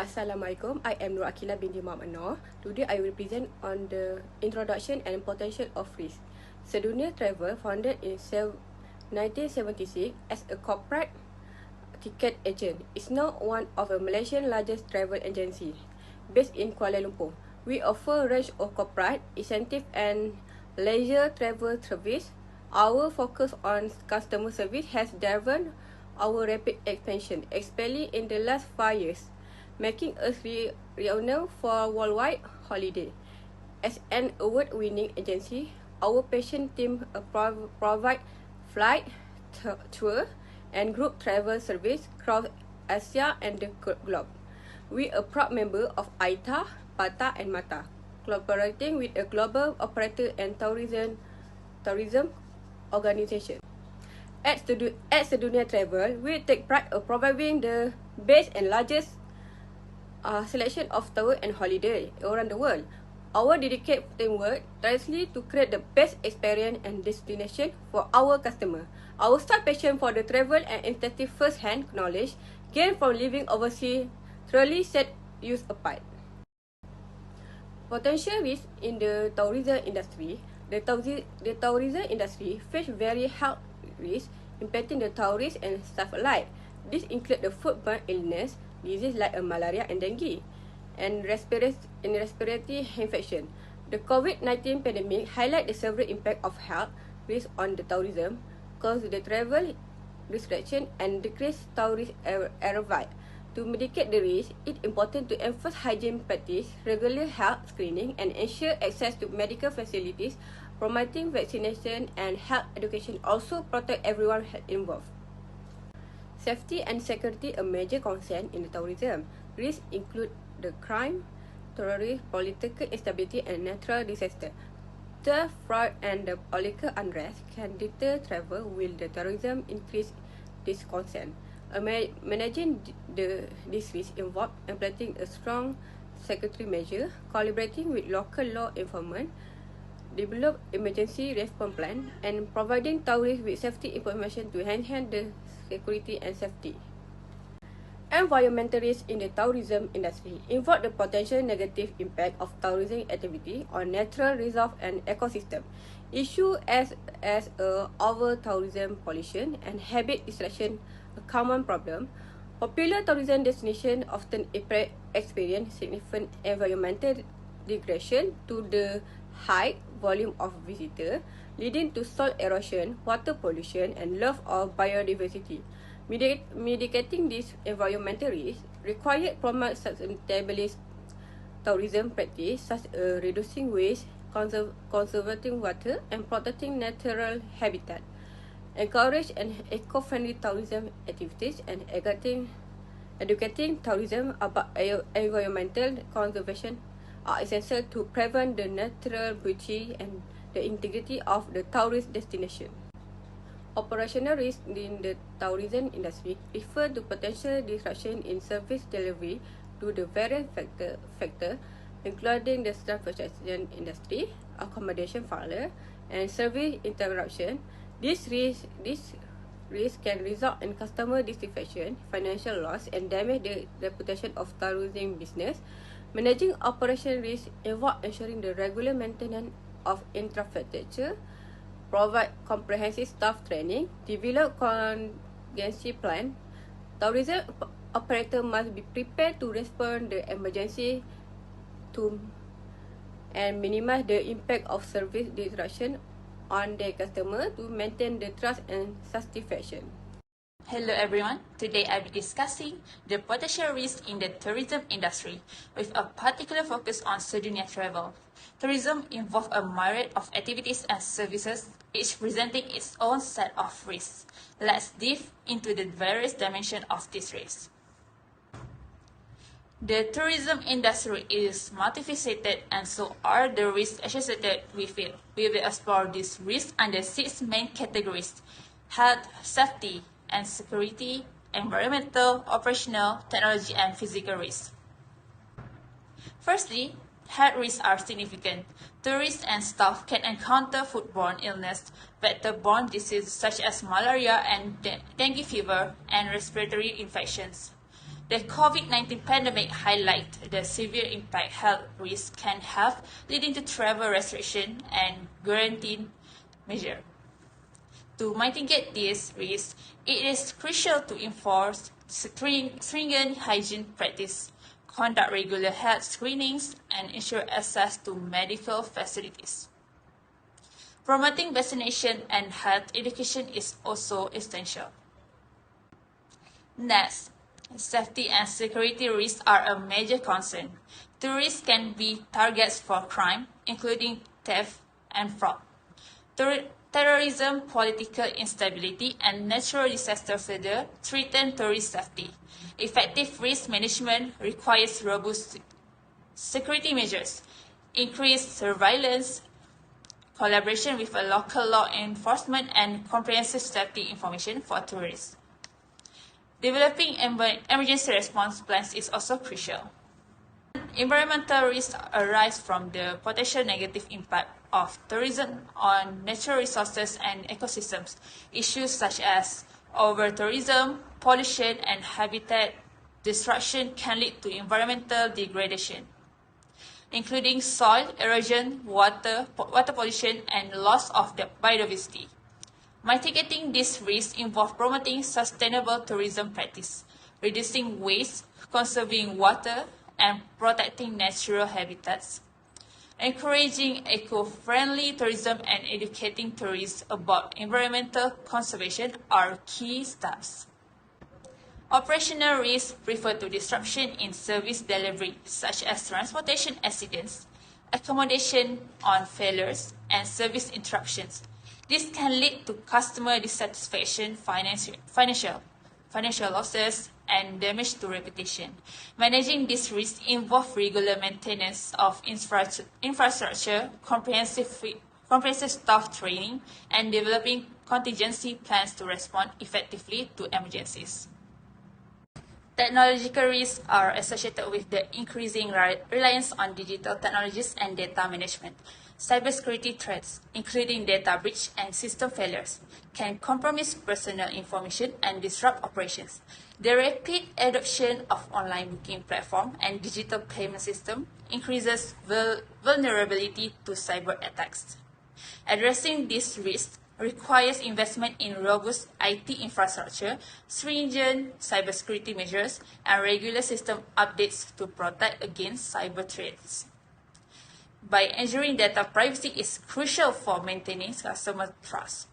Assalamualaikum, I am Nur Akila binti Muhammad Noor. Today I will present on the introduction and potential of risk. Sedunia Travel, founded in 1976 as a corporate ticket agent, is now one of the Malaysian largest travel agency based in Kuala Lumpur. We offer a range of corporate, incentive and leisure travel service. Our focus on customer service has driven our rapid expansion, especially in the last 5 years, making us renowned for worldwide holiday. As an award-winning agency, our passion team provide flight, tour, and group travel service across Asia and the globe. We are a proud member of ITA, PATA, and MATA, collaborating with a global operator and tourism organization. At Sedunia Travel, we take pride of providing the best and largest selection of tour and holiday around the world. Our dedicated teamwork tirelessly to create the best experience and destination for our customer. Our staff passion for the travel and extensive first-hand knowledge gained from living overseas truly set us apart. Potential risk in the tourism industry. The tourism industry face very health risks impacting the tourists and staff alike. This include the foodborne illness, disease like malaria and dengue, and respiratory infection. The COVID-19 pandemic highlight the severe impact of health risk on the tourism, cause the travel restriction and decrease tourist arrival. To mitigate the risk, it's important to emphasize hygiene practice, regular health screening, and ensure access to medical facilities. Promoting vaccination and health education also protect everyone involved. Safety and security a major concern in the tourism. Risks include the crime, terrorism, political instability, and natural disaster. Theft, fraud, and the political unrest can deter travel, while the tourism increase this concern. Managing this risk involves implementing a strong security measure, collaborating with local law enforcement, develop emergency response plan, and providing tourists with safety information to enhance the security and safety. Environmental risks in the tourism industry involve the potential negative impact of tourism activity on natural reserve and ecosystem. Issues as over tourism pollution and habit destruction a common problem. Popular tourism destinations often experience significant environmental degradation to the high volume of visitors, leading to soil erosion, water pollution, and loss of biodiversity. Mitigating these environmental risks required promote sustainable tourism practice such as reducing waste, conserving water, and protecting natural habitat. Encourage and eco-friendly tourism activities and educating tourism about environmental conservation are essential to prevent the natural beauty and the integrity of the tourist destination. Operational risks in the tourism industry refer to potential disruption in service delivery to the various factors, including the transportation industry, accommodation failure, and service interruption. This risk can result in customer dissatisfaction, financial loss, and damage the reputation of tourism business. Managing operation risk involves ensuring the regular maintenance of infrastructure, provide comprehensive staff training, develop contingency plan. Tourism operator must be prepared to respond to emergency and minimize the impact of service disruption on their customer to maintain the trust and satisfaction. Hello everyone, today I'll be discussing the potential risk in the tourism industry with a particular focus on Sedunia Travel. Tourism involves a myriad of activities and services, each presenting its own set of risks. Let's dive into the various dimensions of this risk. The tourism industry is multifaceted and so are the risks associated with it. We will explore these risks under 6 main categories: health, safety, and security, environmental, operational, technology, and physical risks. Firstly, health risks are significant. Tourists and staff can encounter foodborne illness, vector-borne diseases such as malaria and dengue fever, and respiratory infections. The COVID-19 pandemic highlighted the severe impact health risks can have, leading to travel restriction and quarantine measures. To mitigate these risks, it is crucial to enforce stringent hygiene practice, conduct regular health screenings, and ensure access to medical facilities. Promoting vaccination and health education is also essential. Next, safety and security risks are a major concern. Tourists can be targets for crime, including theft and fraud. Terrorism, political instability, and natural disasters further threaten tourist safety. Effective risk management requires robust security measures, increased surveillance, collaboration with a local law enforcement, and comprehensive safety information for tourists. Developing emergency response plans is also crucial. Environmental risks arise from the potential negative impact of tourism on natural resources and ecosystems. Issues such as over-tourism, pollution, and habitat destruction can lead to environmental degradation, including soil erosion, water pollution, and loss of the biodiversity. Mitigating these risks involve promoting sustainable tourism practice, reducing waste, conserving water, and protecting natural habitats. Encouraging eco-friendly tourism and educating tourists about environmental conservation are key steps. Operational risks refer to disruption in service delivery, such as transportation accidents, accommodation on failures, and service interruptions. This can lead to customer dissatisfaction, financial losses, and damage to reputation. Managing these risks involves regular maintenance of infrastructure, comprehensive staff training, and developing contingency plans to respond effectively to emergencies. Technological risks are associated with the increasing reliance on digital technologies and data management. Cybersecurity threats, including data breach and system failures, can compromise personal information and disrupt operations. The rapid adoption of online booking platforms and digital payment systems increases vulnerability to cyber attacks. Addressing these risks requires investment in robust IT infrastructure, stringent cybersecurity measures, and regular system updates to protect against cyber threats. By ensuring data privacy is crucial for maintaining customer trust.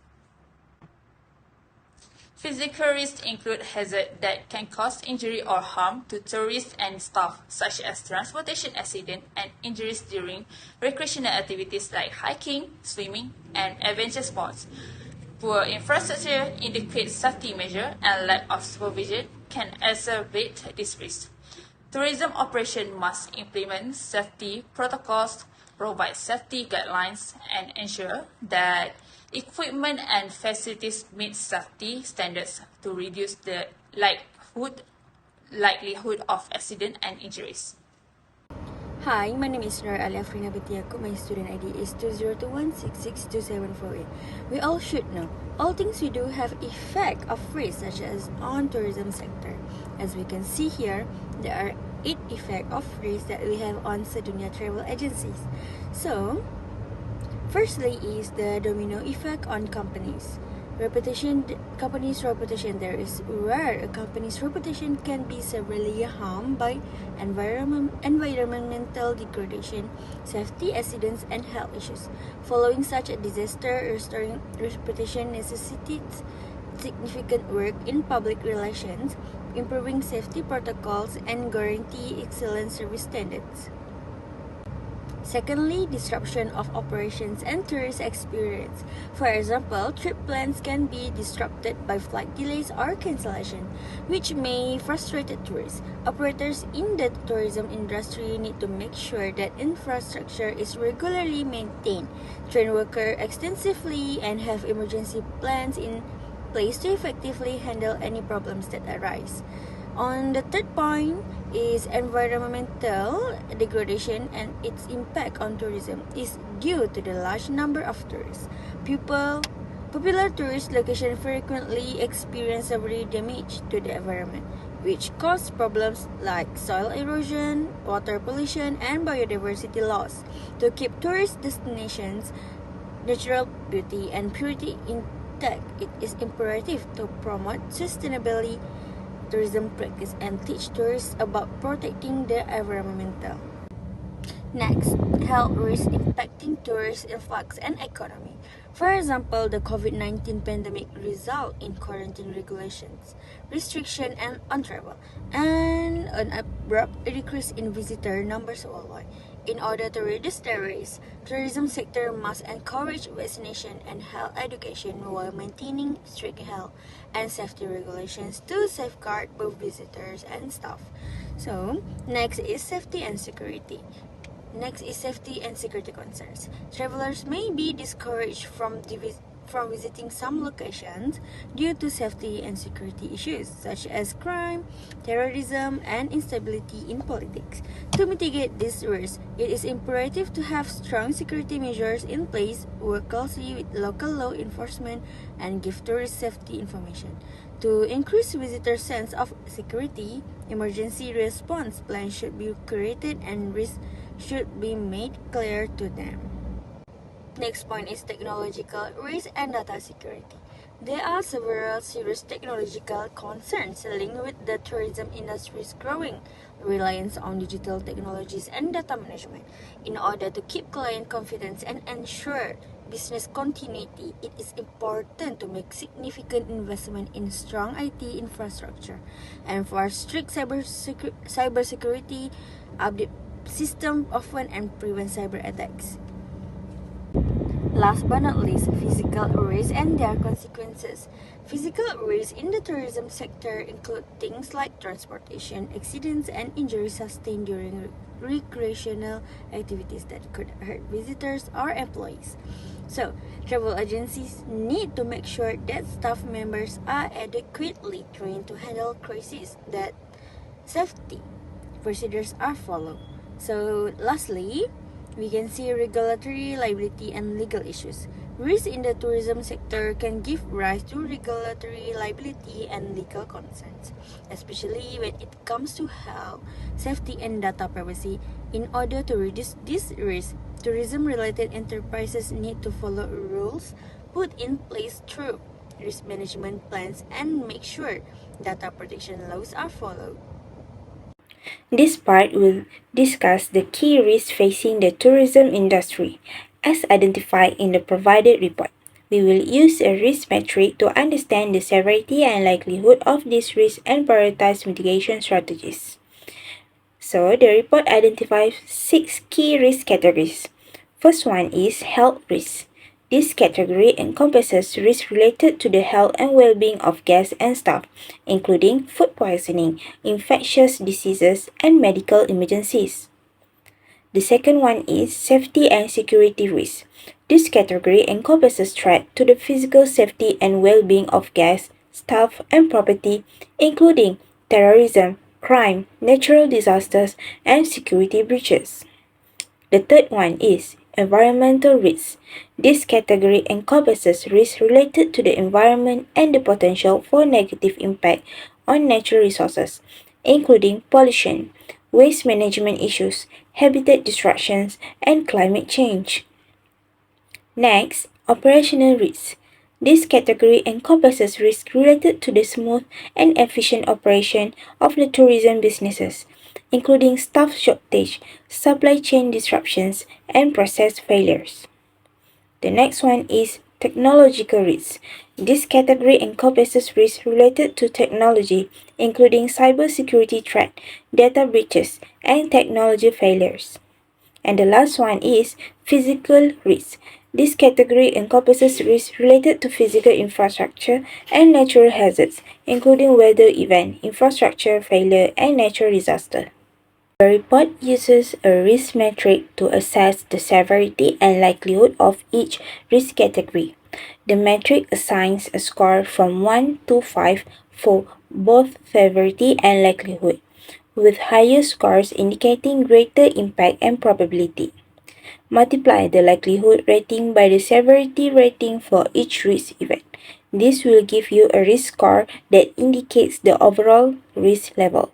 Physical risks include hazards that can cause injury or harm to tourists and staff, such as transportation accidents and injuries during recreational activities like hiking, swimming, and adventure sports. Poor infrastructure, inadequate safety measures, and lack of supervision can exacerbate this risk. Tourism operations must implement safety protocols, provide safety guidelines, and ensure that equipment and facilities meet safety standards to reduce the likelihood of accident and injuries. Hi, my name is Nur Alafrina Betiaku. My student ID is 2021662748. We all should know, all things we do have effect of risk, such as on tourism sector. As we can see here, there are 8 effects of risk that we have on Sedunia travel agencies. So, firstly is the domino effect on companies. Company's reputation. There is where a company's reputation can be severely harmed by environmental degradation, safety accidents, and health issues. Following such a disaster, restoring reputation necessitates significant work in public relations, improving safety protocols, and guarantee excellent service standards. Secondly, disruption of operations and tourist experience. For example, trip plans can be disrupted by flight delays or cancellation, which may frustrate tourists. Operators in the tourism industry need to make sure that infrastructure is regularly maintained, train workers extensively, and have emergency plans in place to effectively handle any problems that arise. On the third point is environmental degradation and its impact on tourism is due to the large number of tourists. Popular tourist locations frequently experience severe damage to the environment. which cause problems like soil erosion, water pollution, and biodiversity loss. To keep tourist destinations natural beauty and purity intact, it is imperative to promote sustainability tourism practice and teach tourists about protecting the environmental. Next, health risks impacting tourist influx and economy. For example, the COVID-19 pandemic result in quarantine regulations, restriction and on travel, and an abrupt decrease in visitor numbers worldwide. In order to reduce the risk, tourism sector must encourage vaccination and health education while maintaining strict health and safety regulations to safeguard both visitors and staff. So, next is safety and security. Next is safety and security concerns. Travelers may be discouraged from visiting some locations due to safety and security issues such as crime, terrorism, and instability in politics. To mitigate these risks, it is imperative to have strong security measures in place, work closely with local law enforcement, and give tourist safety information. To increase visitors' sense of security, emergency response plans should be created and risks should be made clear to them. Next point is technological risk and data security. There are several serious technological concerns linked with the tourism industry's growing reliance on digital technologies and data management. In order to keep client confidence and ensure business continuity, it is important to make significant investment in strong IT infrastructure and for strict cybersecurity, update system often and prevent cyber attacks. Last but not least, physical risks and their consequences. Physical risks in the tourism sector include things like transportation, accidents, and injuries sustained during recreational activities that could hurt visitors or employees. So, travel agencies need to make sure that staff members are adequately trained to handle crises, that safety procedures are followed. So, lastly, we can see regulatory liability and legal issues. Risks in the tourism sector can give rise to regulatory liability and legal concerns, especially when it comes to health, safety, and data privacy. In order to reduce these risks, tourism-related enterprises need to follow rules put in place through risk management plans and make sure data protection laws are followed. This part will discuss the key risks facing the tourism industry, as identified in the provided report. We will use a risk metric to understand the severity and likelihood of these risks and prioritize mitigation strategies. So, the report identifies 6 key risk categories. First one is health risks. This category encompasses risks related to the health and well-being of guests and staff, including food poisoning, infectious diseases, and medical emergencies. The second one is safety and security risks. This category encompasses threat to the physical safety and well-being of guests, staff, and property, including terrorism, crime, natural disasters, and security breaches. The third one is environmental risks. This category encompasses risks related to the environment and the potential for negative impact on natural resources, including pollution, waste management issues, habitat destructions, and climate change. Next, operational risks. This category encompasses risks related to the smooth and efficient operation of the tourism businesses, including staff shortage, supply chain disruptions, and process failures. The next one is technological risks. This category encompasses risks related to technology, including cybersecurity threat, data breaches, and technology failures. And the last one is physical risks. This category encompasses risks related to physical infrastructure and natural hazards, including weather event, infrastructure failure, and natural disaster. The report uses a risk metric to assess the severity and likelihood of each risk category. The metric assigns a score from 1 to 5 for both severity and likelihood, with higher scores indicating greater impact and probability. Multiply the likelihood rating by the severity rating for each risk event. This will give you a risk score that indicates the overall risk level.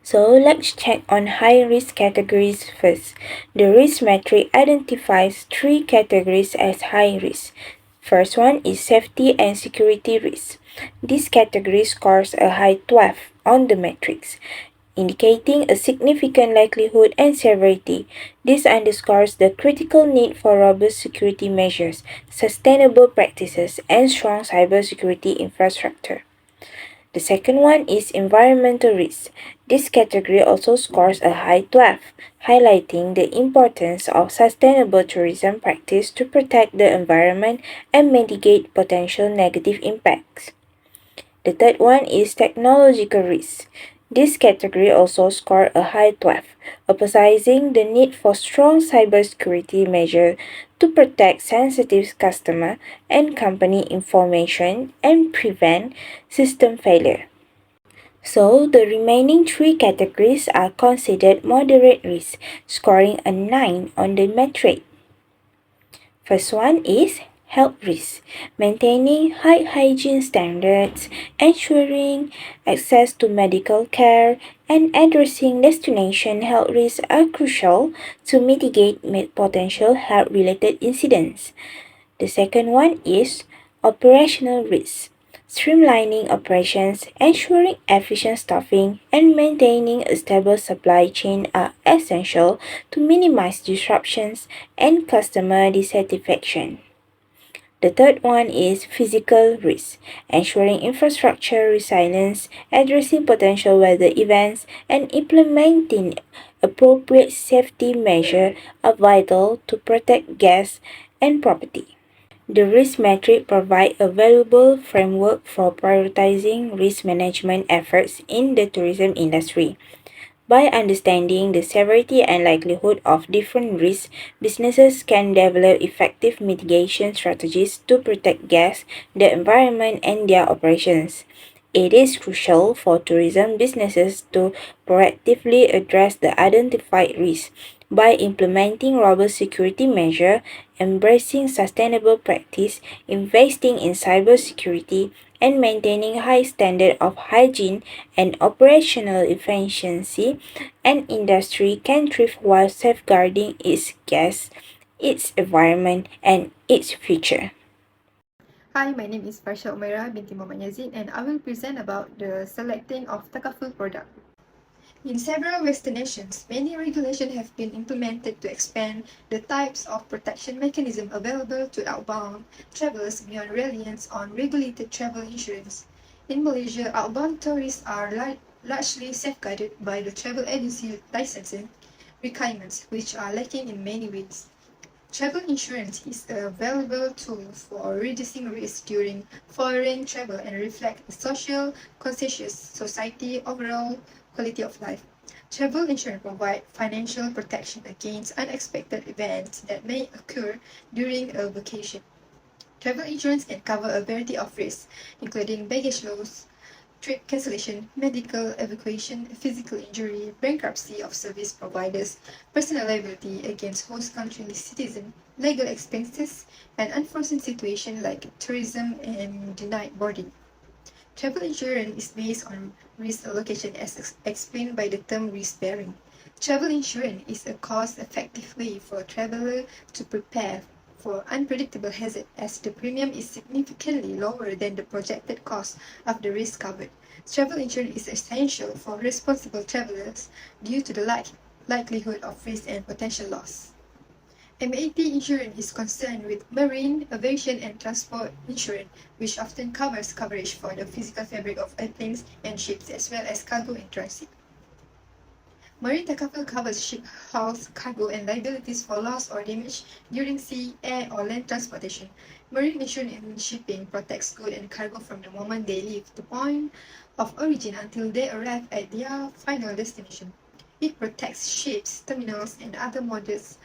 So let's check on high risk categories first. The risk matrix identifies three categories as high risk. First one is safety and security risk. This category scores a high 12 on the matrix, indicating a significant likelihood and severity. This underscores the critical need for robust security measures, sustainable practices, and strong cybersecurity infrastructure. The second one is environmental risk. This category also scores a high 12, highlighting the importance of sustainable tourism practice to protect the environment and mitigate potential negative impacts. The third one is technological risk. This category also scored a high 12, emphasizing the need for strong cybersecurity measures to protect sensitive customer and company information and prevent system failure. So, the remaining three categories are considered moderate risk, scoring a 9 on the metric. First one is health risk. Maintaining high hygiene standards, ensuring access to medical care, and addressing destination health risks are crucial to mitigate potential health related incidents. The second one is operational risk. Streamlining operations, ensuring efficient staffing, and maintaining a stable supply chain are essential to minimize disruptions and customer dissatisfaction. The third one is physical risk, ensuring infrastructure resilience, addressing potential weather events, and implementing appropriate safety measures are vital to protect guests and property. The risk matrix provides a valuable framework for prioritizing risk management efforts in the tourism industry. By understanding the severity and likelihood of different risks, businesses can develop effective mitigation strategies to protect guests, the environment, and their operations. It is crucial for tourism businesses to proactively address the identified risks by implementing robust security measures, embracing sustainable practice, investing in cybersecurity, and maintaining high standard of hygiene and operational efficiency. An industry can thrive while safeguarding its guests, its environment, and its future. Hi, my name is Farsha Umaira binti Muhammad Yazid and I will present about the selecting of Takaful product. In several Western nations, many regulations have been implemented to expand the types of protection mechanism available to outbound travelers beyond reliance on regulated travel insurance. In Malaysia, outbound tourists are largely safeguarded by the travel agency licensing requirements, which are lacking in many ways. Travel insurance is a valuable tool for reducing risk during foreign travel and reflects a social, conscious society overall quality of life. Travel insurance provides financial protection against unexpected events that may occur during a vacation. Travel insurance can cover a variety of risks, including baggage loss, trip cancellation, medical evacuation, physical injury, bankruptcy of service providers, personal liability against host country citizens, legal expenses, and unforeseen situations like tourism and denied boarding. Travel insurance is based on risk allocation as explained by the term risk bearing. Travel insurance is a cost-effective way for a traveler to prepare for unpredictable hazard as the premium is significantly lower than the projected cost of the risk covered. Travel insurance is essential for responsible travelers due to the likelihood of risk and potential loss. MAT insurance is concerned with marine, aviation, and transport insurance, which often covers coverage for the physical fabric of airplanes and ships, as well as cargo in transit. Marine Takaful covers ship hulls, cargo, and liabilities for loss or damage during sea, air, or land transportation. Marine insurance in shipping protects goods and cargo from the moment they leave the point of origin until they arrive at their final destination. It protects ships, terminals, and other modes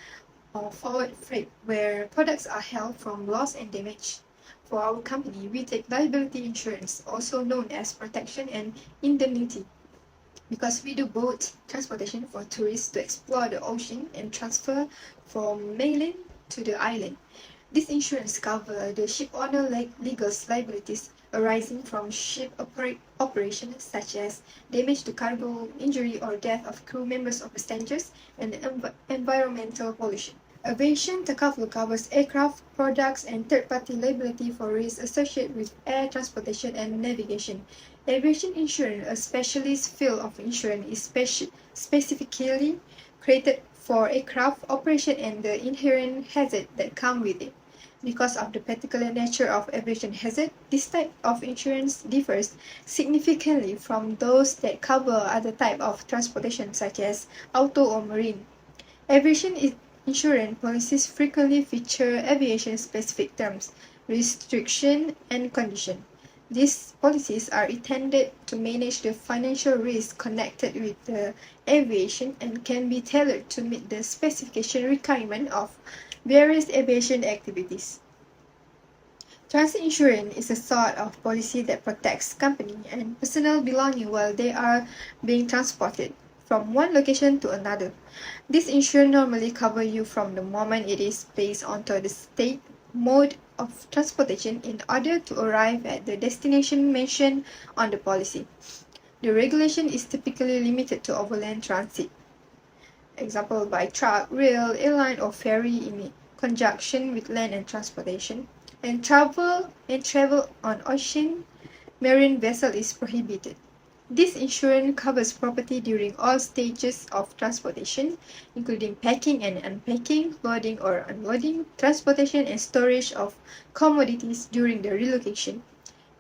of forward freight where products are held from loss and damage. For our company, we take liability insurance, also known as protection and indemnity, because we do both transportation for tourists to explore the ocean and transfer from mainland to the island. This insurance covers the ship owner legal liabilities arising from ship operations such as damage to cargo, injury or death of crew members or passengers, and environmental pollution. Aviation Takaful covers aircraft, products, and third-party liability for risks associated with air transportation and navigation. Aviation insurance, a specialist field of insurance, is specifically created for aircraft operation and the inherent hazards that come with it. Because of the particular nature of aviation hazard, this type of insurance differs significantly from those that cover other types of transportation such as auto or marine. Aviation insurance policies frequently feature aviation-specific terms, restriction, and condition. These policies are intended to manage the financial risk connected with the aviation and can be tailored to meet the specification requirement of various aviation activities. Transit insurance is a sort of policy that protects company and personal belongings while they are being transported from one location to another. This insurance normally covers you from the moment it is placed onto the state mode of transportation in order to arrive at the destination mentioned on the policy. The regulation is typically limited to overland transit, example by truck, rail, airline, or ferry in conjunction with land and transportation. And travel on ocean marine vessel is prohibited. This insurance covers property during all stages of transportation, including packing and unpacking, loading or unloading, transportation and storage of commodities during the relocation.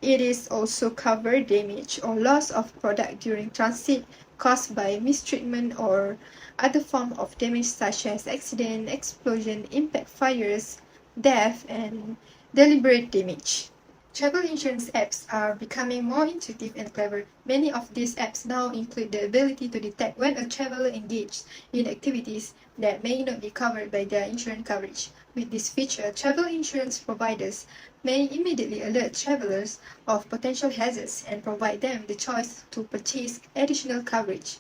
It is also cover damage or loss of product during transit caused by mistreatment or other form of damage such as accident, explosion, impact fires, death, and deliberate damage. Travel insurance apps are becoming more intuitive and clever. Many of these apps now include the ability to detect when a traveler engages in activities that may not be covered by their insurance coverage. With this feature, travel insurance providers may immediately alert travelers of potential hazards and provide them the choice to purchase additional coverage.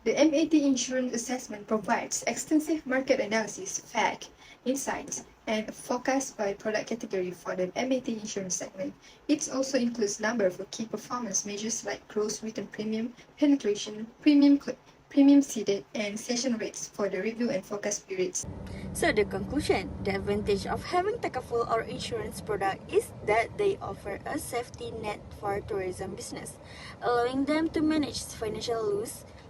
The MAT Insurance Assessment provides extensive market analysis, fact, insights, and forecast by product category for the MAT insurance segment. It also includes a number of key performance measures like gross written premium, penetration, premium ceded, and cession rates for the review and forecast periods. So the conclusion, the advantage of having Takaful or insurance product is that they offer a safety net for tourism business, allowing them to manage financial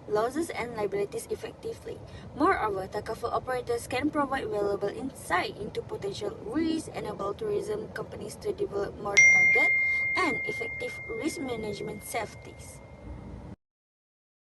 losses and liabilities effectively. Moreover, Takaful operators can provide valuable insight into potential risks, enable tourism companies to develop more target and effective risk management safeties.